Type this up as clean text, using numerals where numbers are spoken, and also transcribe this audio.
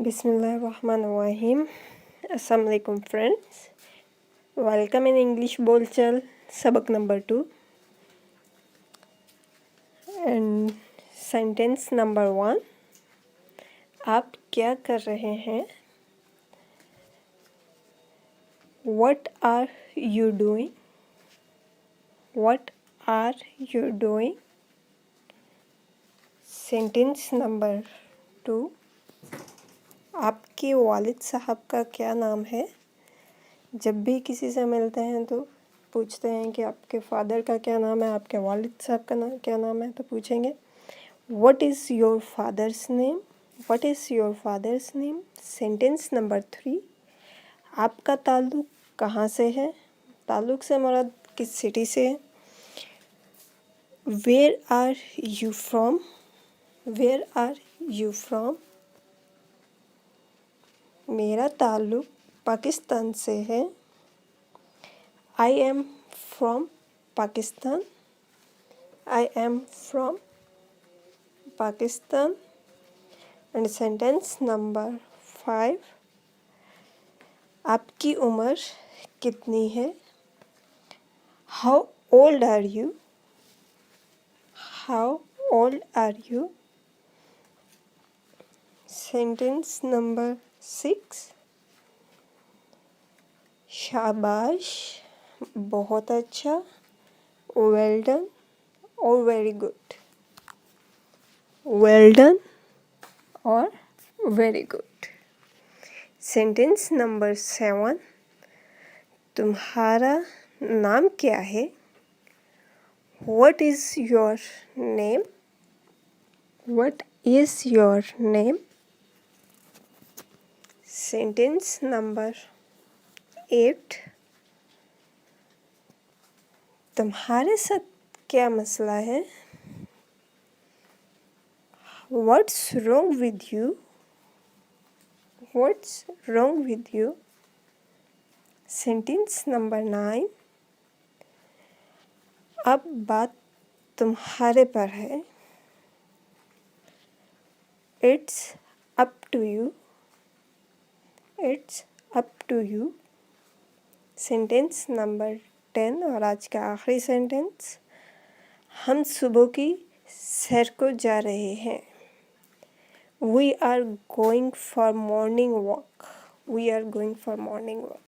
बिस्मिल्लाहिर्रहमानिर्रहीम। अस्सलाम वालेकुम फ्रेंड्स, वेलकम इन इंग्लिश बोलचाल सबक नंबर 2 एंड सेंटेंस नंबर 1। आप क्या कर रहे हैं? What are you doing? What are you doing? Sentence number 2। आपके वालिद साहब का क्या नाम है? जब भी किसी से मिलते हैं तो पूछते हैं कि आपके फादर का क्या नाम है, आपके वालिद साहब का क्या नाम है, तो पूछेंगे what is your father's name? What is your father's name? Sentence number 3। आपका ताल्लुक़ कहाँ से है? ताल्लुक़ से मुराद किस सिटी से है? Where are you from? Where are you from? मेरा ताल्लुक़ पाकिस्तान से है। I am from Pakistan. I am from Pakistan. And sentence number 5। आपकी उम्र कितनी है? How old are you? How old are you? Sentence number 6। शाबाश, बहुत अच्छा, वेल डन और वेरी गुड। वेल डन और वेरी गुड। Sentence number 7। तुम्हारा नाम क्या है? What is your name? What is your name? Sentence number 8। तुम्हारे साथ क्या मसला है? What's wrong with you? What's wrong with you? Sentence number 9। अब बात तुम्हारे पर है। It's up to you. It's up to you. Sentence number 10 और आज का आखिरी सेंटेंस। हम सुबह की सैर को जा रहे हैं। We are going for morning walk. We are going for morning walk.